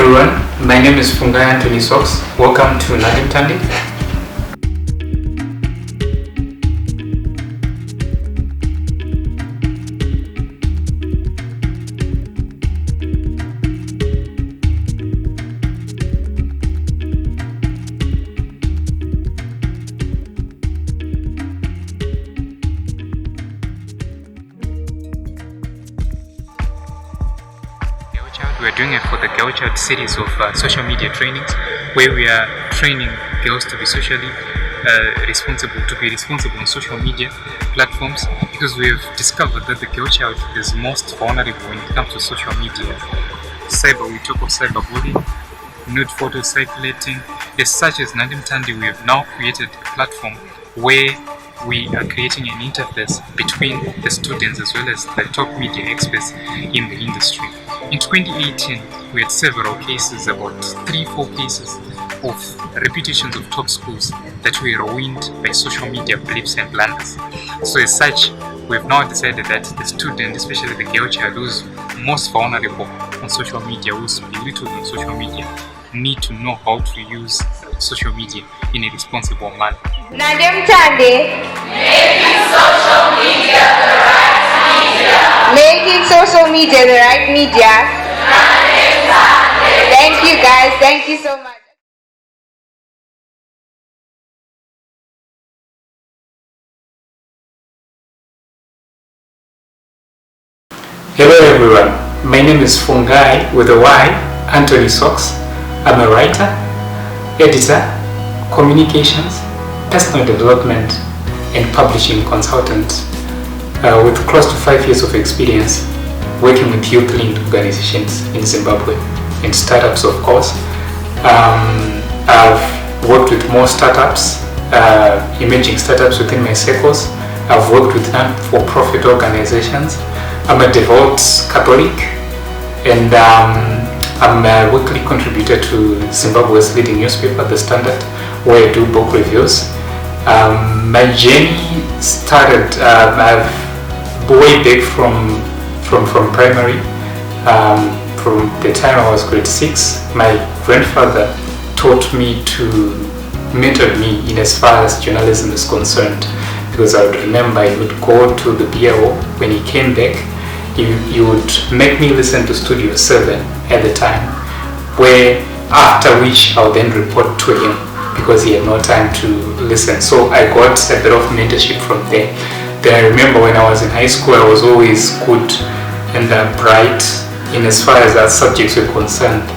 everyone, my name is Fungai Antony Sox. Welcome to Nhandemutande. We are doing it for the Girl Child series of social media trainings, where we are training girls to be socially responsible on social media platforms, because we have discovered that the girl child is most vulnerable when it comes to social media. We talk of cyberbullying, nude photo circulating. As such as Nhandemutande, we have now created a platform where we are creating an interface between the students as well as the top media experts in the industry. In 2018, we had several cases, about 3-4 cases of reputations of top schools that were ruined by social media blips and blunders. So as such, we've now decided that the student, especially the girl child who's most vulnerable on social media, who's belittled on social media, need to know how to use social media in a responsible manner. Nhandemutande, making social media the right media. Making social media the right media. Nhandemutande. Thank you guys, thank you so much. Hello everyone, my name is Fungai with a Y, Antony Sox. I'm a writer, editor, communications, personal development and publishing consultant with close to 5 years of experience working with youth-linked organizations in Zimbabwe and startups, of course. I've worked with more startups, emerging startups within my circles. I've worked with non-for-profit organizations. I'm a devout Catholic, and I'm a weekly contributor to Zimbabwe's leading newspaper, The Standard, where I do book reviews. My journey started way back from primary. From the time I was grade 6, my grandfather taught me mentored me in as far as journalism is concerned, because I would remember he would go to the BRO. When he came back, he would make me listen to Studio 7 at the time, where after which I would then report to him because he had no time to listen. So I got a bit of mentorship from there. Then I remember when I was in high school, I was always good and bright in as far as our subjects were concerned,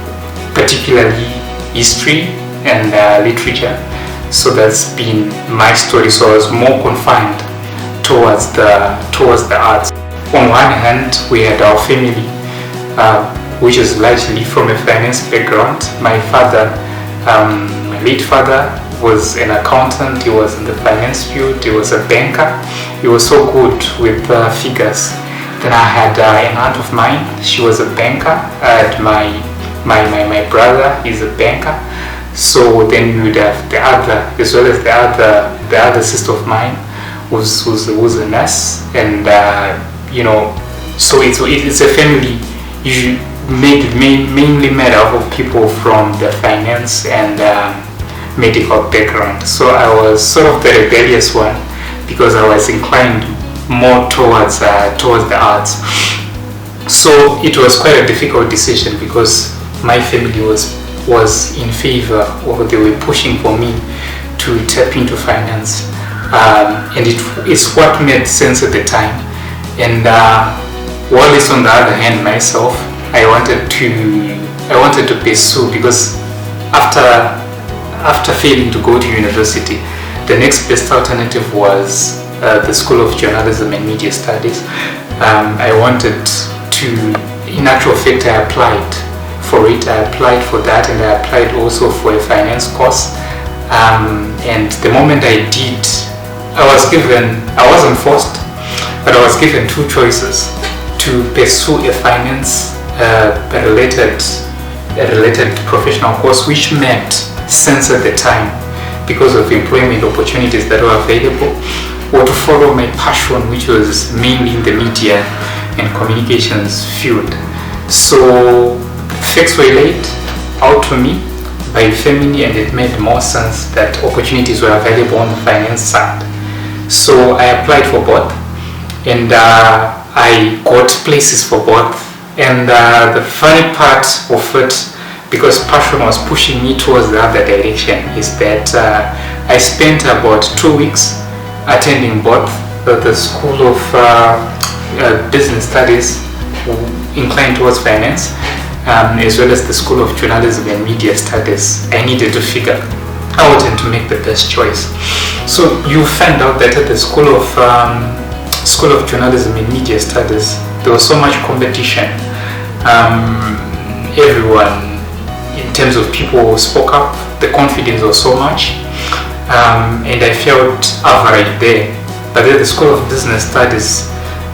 particularly history and literature. So that's been my story. So I was more confined towards the arts. On one hand, we had our family, which is largely from a finance background. My father, my late father, was an accountant. He was in the finance field. He was a banker. He was so good with figures. Then I had an aunt of mine. She was a banker. I had my brother. He's a banker. So then we would have the other, as well as the other sister of mine, who's a nurse, and so it's a family mainly made up of people from the finance and medical background. So I was sort of the rebellious one because I was inclined more towards the arts. So it was quite a difficult decision because my family was in favor, or they were pushing for me to tap into finance, and it's what made sense at the time. And while it's on the other hand, myself, I wanted to pursue, because after failing to go to university, the next best alternative was the School of Journalism and Media Studies. I wanted to, in actual fact, I applied for it. I applied for that, and I applied also for a finance course. And the moment I did, I wasn't forced, but I was given two choices: to pursue a finance related professional course, which made sense at the time because of employment opportunities that were available, or to follow my passion, which was mainly in the media and communications field. So facts were laid, out to me by family, and it made more sense that opportunities were available on the finance side. So I applied for both, and I got places for both. And the funny part of it, because passion was pushing me towards the other direction, is that I spent about 2 weeks attending both the School of Business Studies, inclined towards finance, as well as the School of Journalism and Media Studies. I needed to figure out and to make the best choice. So you find out that at the School of Journalism and Media Studies, there was so much competition. Everyone, in terms of people who spoke up, the confidence was so much, and I felt average there. But at the School of Business Studies,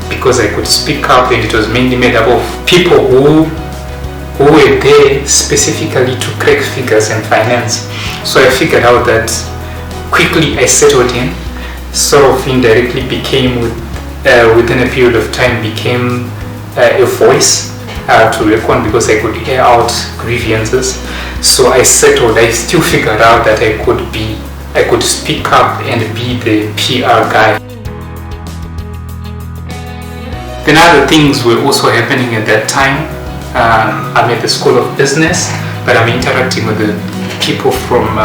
because I could speak up, and it was mainly made up of people who were there specifically to crack figures and finance. So I figured out that quickly I settled in, sort of indirectly became, within a period of time, became a voice to reckon, because I could air out grievances. So I settled. I still figured out that I could speak up and be the PR guy. Then other things were also happening at that time. I'm at the School of Business, but I'm interacting with the people from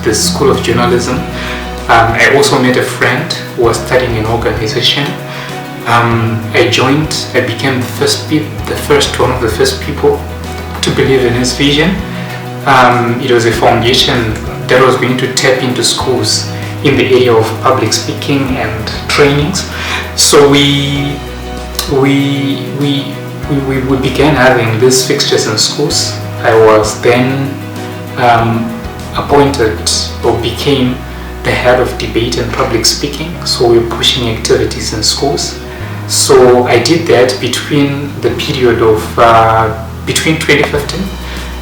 the School of Journalism. I also met a friend who was studying in organization. I joined. I became one of the first people to believe in his vision. It was a foundation that was going to tap into schools in the area of public speaking and trainings. So we began having these fixtures in schools. I was then appointed, or became, the head of debate and public speaking. So we were pushing activities in schools. So I did that between the period of between 2015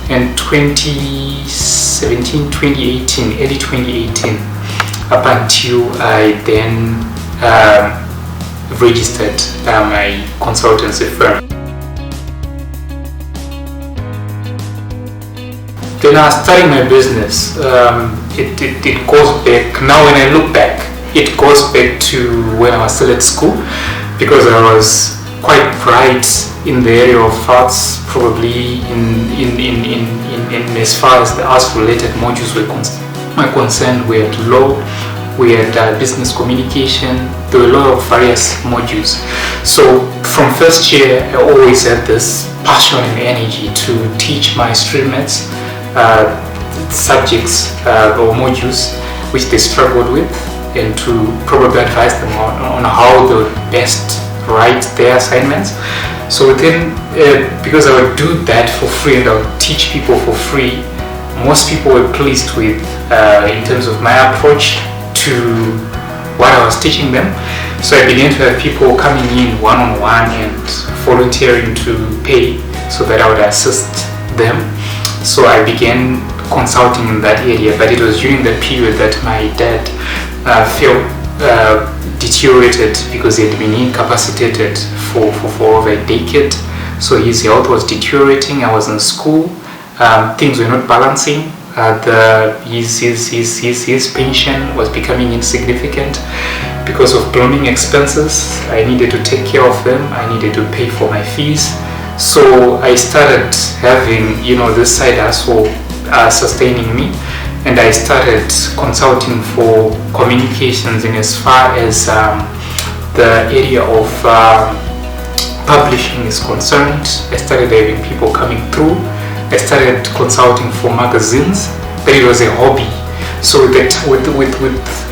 and 2017, 2018, early 2018, up until I then registered my consultancy firm. Then I was starting my business. It goes back, now when I look back, it goes back to when I was still at school, because I was quite bright in the area of arts, probably in as far as the arts related modules were concerned. We had law, we had business communication, there were a lot of various modules. So from first year, I always had this passion and energy to teach my streammates subjects or modules which they struggled with, and to probably advise them on how they would best write their assignments. So then, because I would do that for free and I would teach people for free, most people were pleased with in terms of my approach to what I was teaching them. So I began to have people coming in one-on-one and volunteering to pay so that I would assist them. So I began consulting in that area, but it was during that period that my dad felt deteriorated, because he had been incapacitated for over a decade. So his health was deteriorating. I was in school, things were not balancing. His pension was becoming insignificant because of blooming expenses. I needed to take care of them. I needed to pay for my fees. So I started having, this side hustle sustaining me, and I started consulting for communications in as far as the area of publishing is concerned. I started having people coming through. I started consulting for magazines, but it was a hobby. So that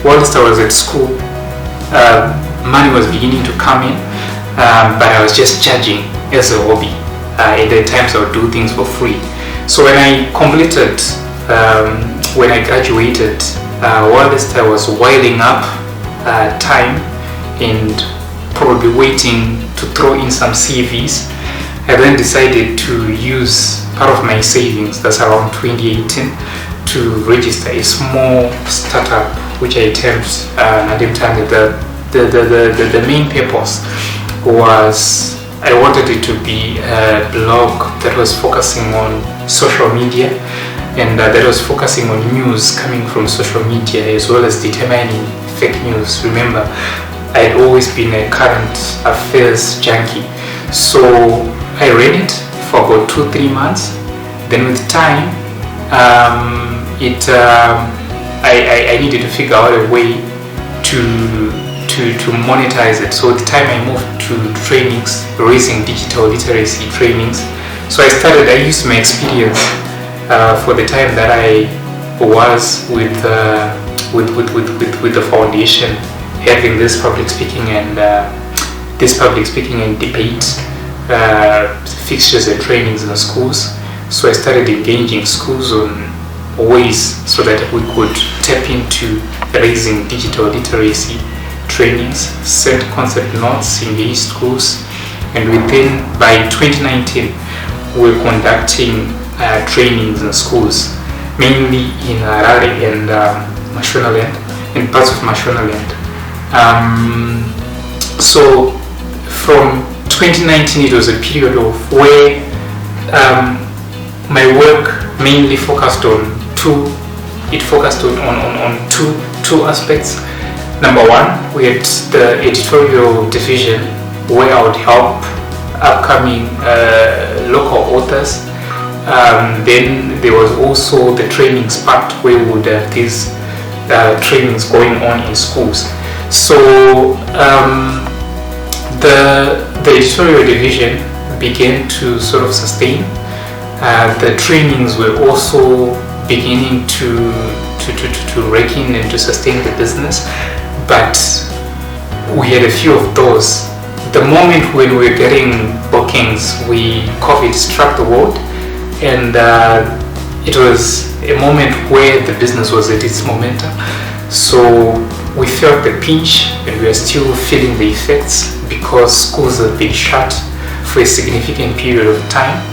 whilst I was at school, money was beginning to come in, but I was just charging as a hobby. At the times I would do things for free. So when I completed, when I graduated, whilst I was winding up time and probably waiting to throw in some CVs, I then decided to use part of my savings, that's around 2018, to register a small startup which I termed Nhandemutande. The main purpose was I wanted it to be a blog that was focusing on social media and that was focusing on news coming from social media as well as determining fake news. Remember, I had always been a current affairs junkie, so I read it for about 2-3 months. Then with time, I needed to figure out a way to monetize it. So at the time I moved to trainings, raising digital literacy trainings. So I used my experience for the time that I was with the foundation, having this public speaking and debate fixtures and trainings in schools. So I started engaging schools on ways so that we could tap into raising digital literacy trainings, send concept notes, engage schools, and by 2019 we're conducting trainings in schools, mainly in Harare and Mashonaland, and parts of Mashonaland. So from 2019 it was a period of where my work mainly focused on two aspects. Number one, we had the editorial division where I would help upcoming local authors. Then there was also the trainings part where we would have these trainings going on in schools. So the editorial division began to sort of sustain. The trainings were also beginning to rake in and to sustain the business, but we had a few of those. The moment when we were getting bookings, COVID struck the world, and it was a moment where the business was at its momentum. So we felt the pinch, and we are still feeling the effects because schools have been shut for a significant period of time.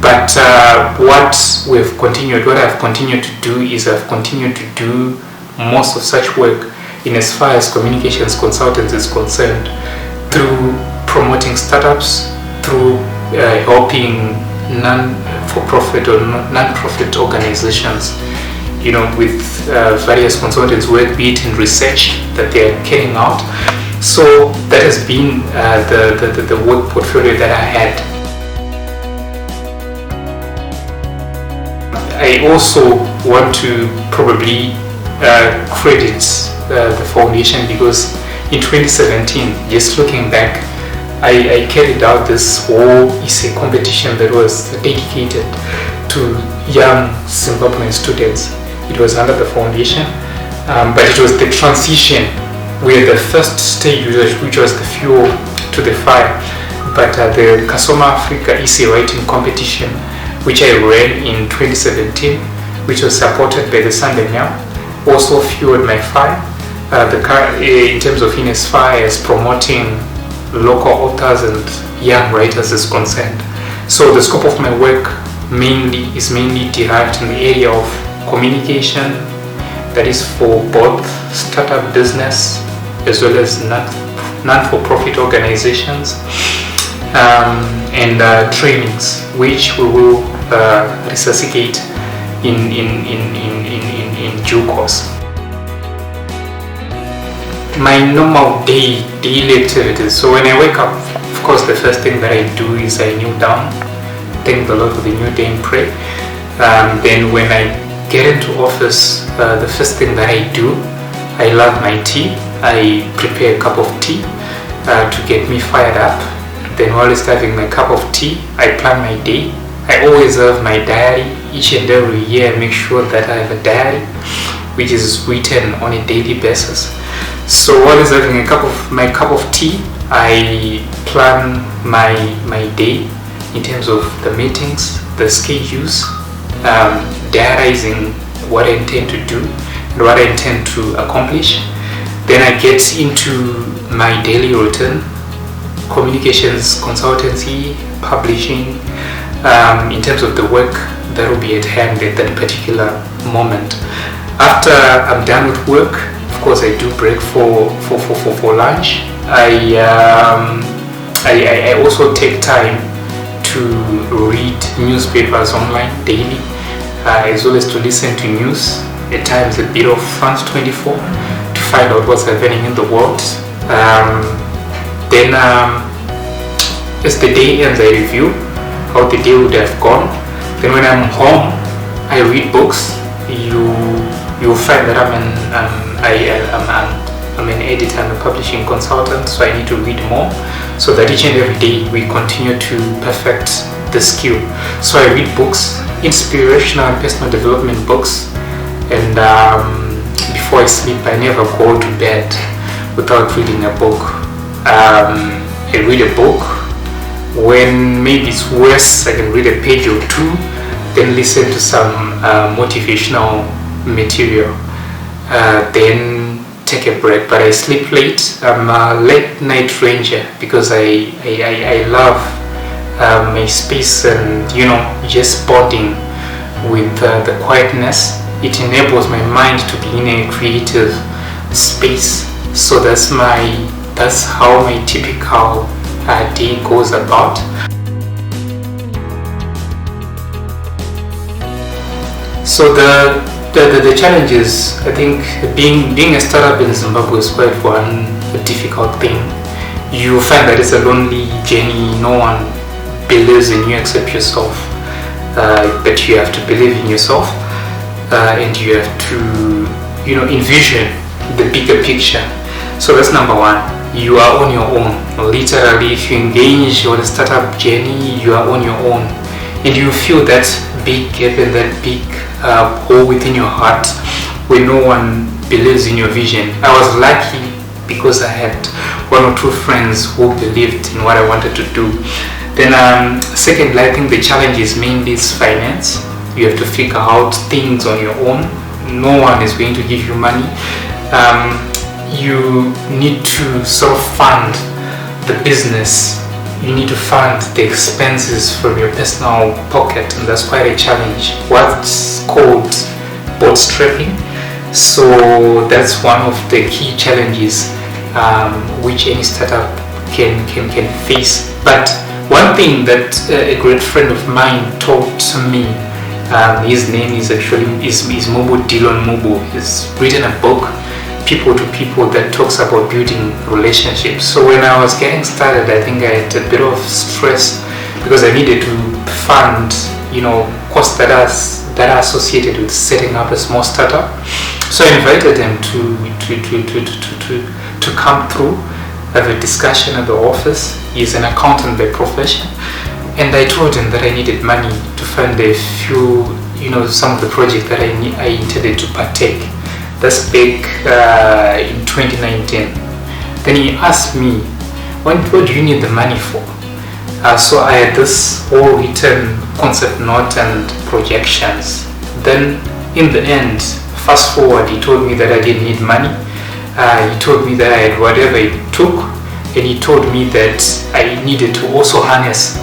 But what I've continued to do is I've continued to do most of such work in as far as communications consultants is concerned, through promoting startups, through helping non-for-profit or non-profit organizations, with various consultants work, be it in research that they are carrying out. So that has been the work portfolio that I had. I also want to probably credit the foundation because in 2017, just looking back, I carried out this whole essay competition that was dedicated to young Zimbabwean students. It was under the foundation, but it was the transition where the first stage, which was the fuel to the fire, but the Kasoma Africa essay writing competition, which I ran in 2017, which was supported by the Nhandemutande, also fueled my fire. In terms of Ines Fire as promoting local authors and young writers is concerned. So the scope of my work is mainly derived in the area of communication, that is for both startup business as well as non-for-profit organizations, and trainings, which we will resuscitate in due course. My normal daily activities. So when I wake up, of course, the first thing that I do is I kneel down, thank the Lord for the new day and pray. Then when I get into office, the first thing that I do, I love my tea. I prepare a cup of tea to get me fired up. Then while having my cup of tea, I plan my day. I always have my diary. Each and every year I make sure that I have a diary which is written on a daily basis. So while having my cup of tea, I plan my day in terms of the meetings, the schedules, diarizing what I intend to do and what I intend to accomplish. Then I get into my daily routine, communications consultancy, publishing, in terms of the work that will be at hand at that particular moment. After I'm done with work, of course I do break for lunch, I also take time to read newspapers online daily, as well as to listen to news, at times a bit of France 24 to find out what's happening in the world. Then as the day ends, I review how the day would have gone. Then when I'm home, I read books. You'll find that I'm an editor and a publishing consultant, so I need to read more, so that each and every day we continue to perfect the skill. So I read books, inspirational and personal development books, and before I sleep I never go to bed without reading a book. I read a book. When maybe it's worse, I can read a page or two, then listen to some motivational material, then take a break. But I sleep late. I'm a late night ranger because I love my space, and just bonding with the quietness. It enables my mind to be in a creative space. So that's how my typical day goes about. So the challenges, I think, being a startup in Zimbabwe is quite a difficult thing. You find that it's a lonely journey. No one believes in you except yourself, but you have to believe in yourself, and you have to envision the bigger picture. So that's number one. You are on your own. Literally, if you engage on a startup journey, you are on your own, and you feel that big gap and that big hole within your heart where no one believes in your vision. I was lucky because I had one or two friends who believed in what I wanted to do. Then secondly, I think the challenge is mainly finance. You have to figure out things on your own. No one is going to give you money. You need to sort of fund the business. You need to fund the expenses from your personal pocket, and that's quite a challenge. What's called bootstrapping. So that's one of the key challenges which any startup can face. But one thing that a great friend of mine taught me, his name is Mobo Dillon Mobo. He's written a book, People to People, that talks about building relationships. So when I was getting started, I think I had a bit of stress because I needed to fund, costs that are associated with setting up a small startup. So I invited them to come through, have a discussion at the office. He's an accountant by profession, and I told him that I needed money to fund a few, some of the projects that I intended to partake. That's big in 2019. Then he asked me, what do you need the money for? So I had this whole written concept note and projections. Then in the end, fast forward, he told me that I didn't need money. He told me that I had whatever it took, and he told me that I needed to also harness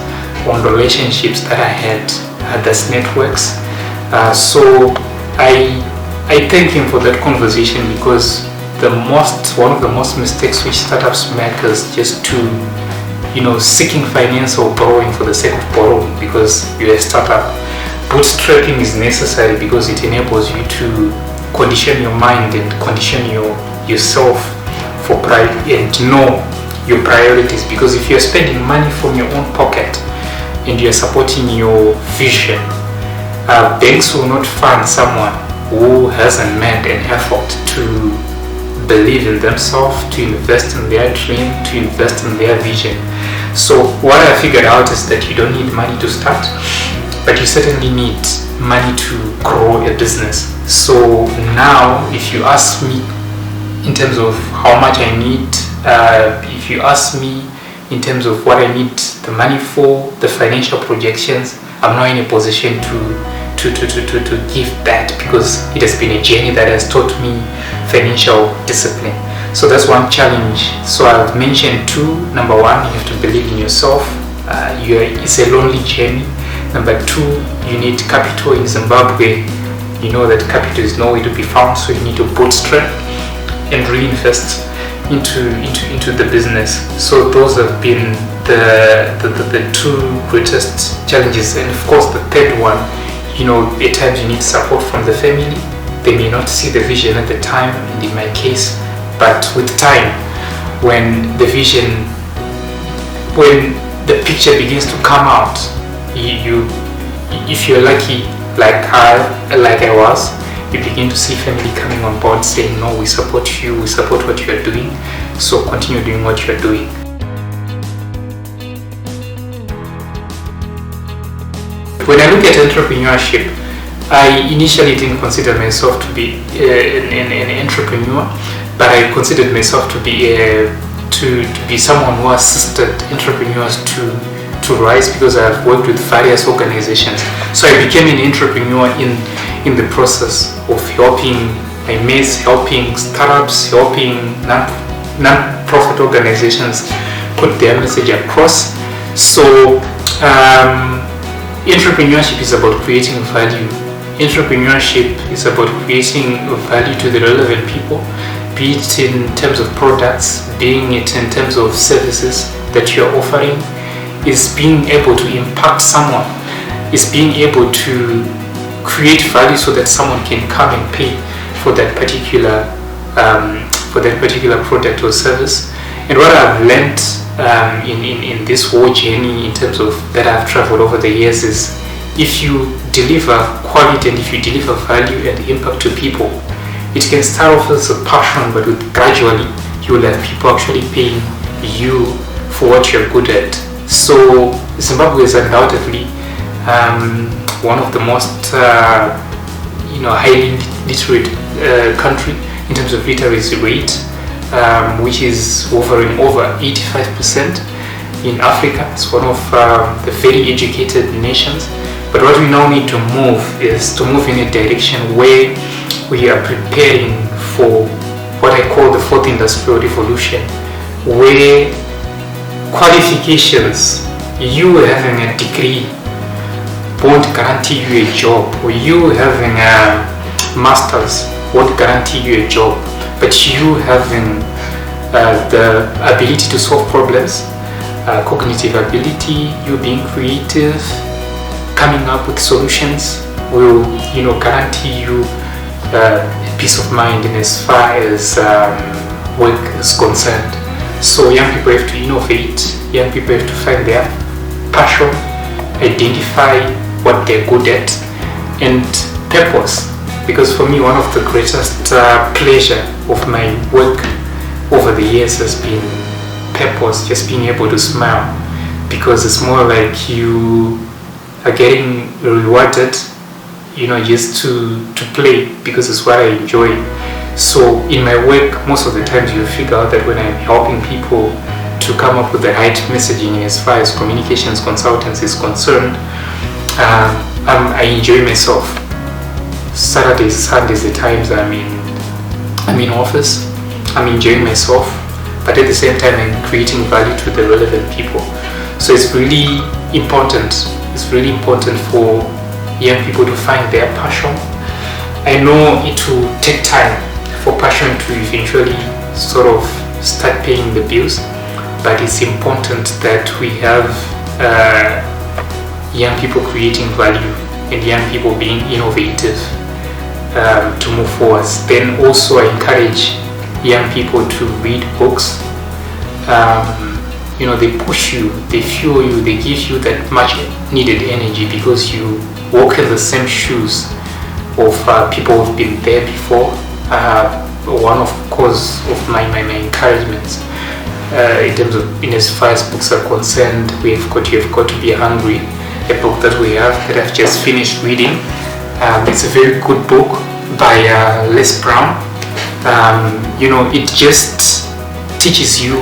on relationships that I had, that's networks. So I thank him for that conversation, because one of the most mistakes which startups make is just to, seeking finance or borrowing for the sake of borrowing because you're a startup. Bootstrapping is necessary because it enables you to condition your mind and condition yourself for and know your priorities. Because if you're spending money from your own pocket and you're supporting your vision, banks will not fund someone who hasn't made an effort to believe in themselves, to invest in their dream, to invest in their vision. So what I figured out is that you don't need money to start, but you certainly need money to grow a business. So now, if you ask me in terms of how much I need, if you ask me in terms of what I need the money for, the financial projections, I'm not in a position to give that, because it has been a journey that has taught me financial discipline. So that's one challenge. So I've mentioned two. Number one, you have to believe in yourself. It's a lonely journey. Number two, you need capital. In Zimbabwe, you know that capital is nowhere to be found, so you need to bootstrap and reinvest into the business. So those have been the two greatest challenges. And of course the third one, at times you need support from the family. They may not see the vision at the time, and in my case, but with time, when the picture begins to come out, if you're lucky, like I was, you begin to see family coming on board saying, no, we support you, we support what you are doing, so continue doing what you are doing. When I look at entrepreneurship, I initially didn't consider myself to be an entrepreneur, but I considered myself to be someone who assisted entrepreneurs to rise, because I've worked with various organizations. So I became an entrepreneur in the process of helping my mates, helping startups, helping non-profit organizations put their message across. So entrepreneurship is about creating value. Entrepreneurship is about creating value to the relevant people, be it in terms of products, being it in terms of services that you're offering. Is being able to impact someone, is being able to create value so that someone can come and pay for that particular product or service. And what I've learned in this whole journey, in terms of that I've traveled over the years, is if you deliver quality and if you deliver value and impact to people, it can start off as a passion, but gradually you will have people actually paying you for what you're good at. So Zimbabwe is undoubtedly one of the most highly literate country in terms of literacy rate, which is hovering over 85% in Africa. It's one of the very educated nations. But what we now need to move is to move in a direction where we are preparing for what I call the fourth industrial revolution, where qualifications, you having a degree won't guarantee you a job, or you having a master's won't guarantee you a job, but you having the ability to solve problems, cognitive ability, you being creative, coming up with solutions will guarantee you peace of mind in as far as work is concerned. So young people have to innovate, young people have to find their passion, identify what they're good at, and purpose. Because for me, one of the greatest pleasure of my work over the years has been purpose, just being able to smile, because it's more like you are getting rewarded, just to play, because it's what I enjoy. So in my work, most of the times you figure out that when I'm helping people to come up with the right messaging as far as communications consultants is concerned, I enjoy myself. Saturdays, Sundays, the times I'm in office, I'm enjoying myself, but at the same time I'm creating value to the relevant people. So it's really important. It's really important for young people to find their passion. I know it will take time for passion to eventually sort of start paying the bills, but it's important that we have young people creating value and young people being innovative to move forward. Then also I encourage young people to read books. They push you, they fuel you, they give you that much needed energy, because you walk in the same shoes of people who've been there before. One of course of my encouragements in as far as books are concerned, you've got to be hungry. A book that we have that I've just finished reading. It's a very good book by Les Brown. It just teaches you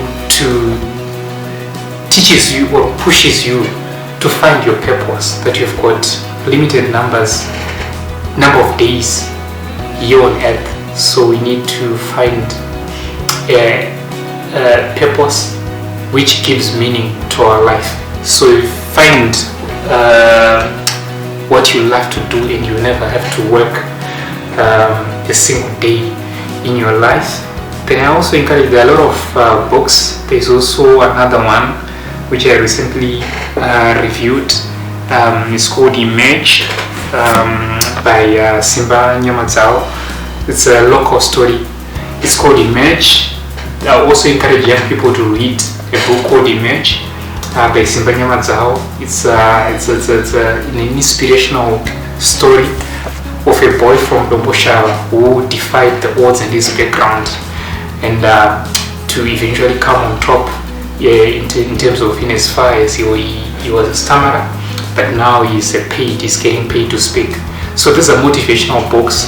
or pushes you to find your purpose, that you've got limited number of days here on earth. So we need to find a purpose which gives meaning to our life. So you find what you love to do, and you never have to work a single day in your life. Then I also encourage, there are a lot of books. There's also another one which I recently reviewed. It's called Image by Simba Nyamazao. It's a local story. It's called Image. I also encourage young people to read a book called Image by Simba Nyamazao. It's an inspirational story of a boy from Dombosha who defied the odds in his background and to eventually come on top in terms of in as far as he was a stammerer, but now he's getting paid to speak. So these are motivational books,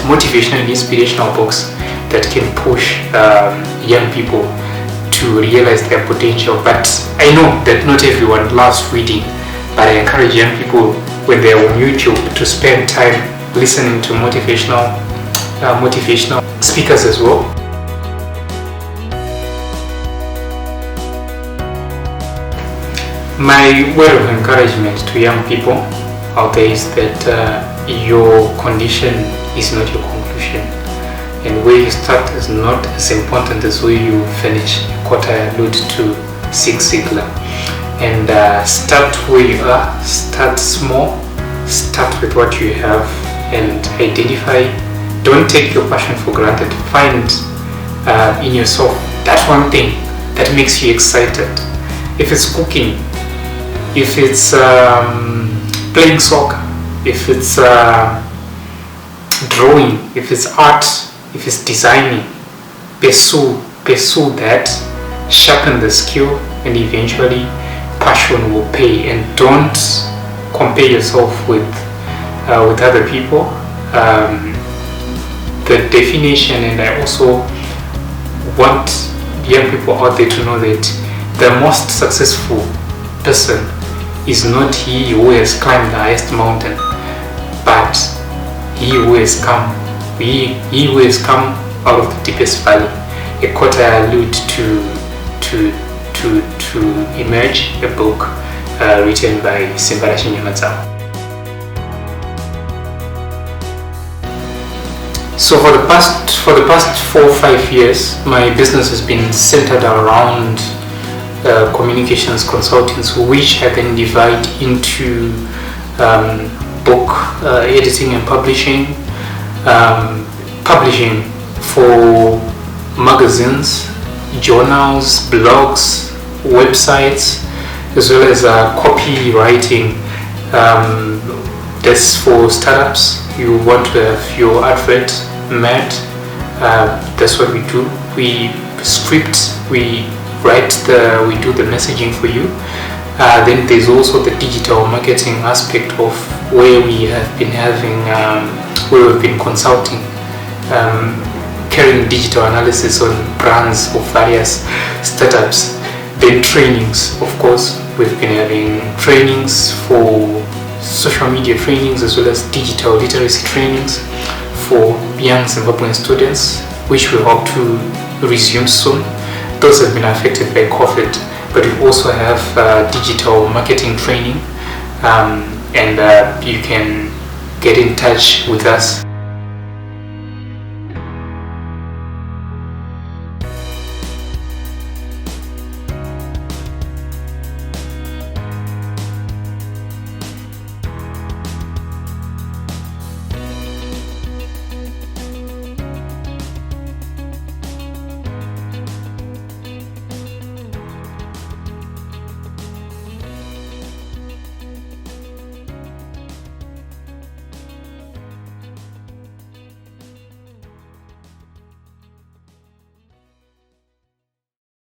motivational and inspirational books that can push young people to realize their potential. But I know that not everyone loves reading, but I encourage young people when they're on YouTube to spend time listening to motivational speakers as well. My word of encouragement to young people out there is that your condition is not your conclusion, and where you start is not as important as where you finish. What I allude to Zig Ziglar. And start where you are, start small, start with what you have, and identify. Don't take your passion for granted. Find in yourself that one thing that makes you excited. If it's cooking, if it's playing soccer, if it's drawing, if it's art, if it's designing, pursue that, sharpen the skill, and eventually passion will pay. And don't compare yourself with other people. The definition, and I also want young people out there to know that the most successful person is not he who has climbed the highest mountain, but he who has come out of the deepest valley. A quote I allude to Emerge, a book written by Simba Nyamazao. So for the past 4 or 5 years, my business has been centered around communications consultants, which I can divide into book editing and publishing, publishing for magazines, journals, blogs, websites, as well as copywriting. That's for startups. You want to have your advert made. That's what we do. We script, we do the messaging for you. Then there's also the digital marketing aspect of where we have been where we've been consulting, carrying digital analysis on brands of various startups. Then trainings, of course, we've been having trainings for social media trainings as well as digital literacy trainings for young Zimbabwean students, which we hope to resume soon. Those have been affected by COVID, but we also have digital marketing training, and you can get in touch with us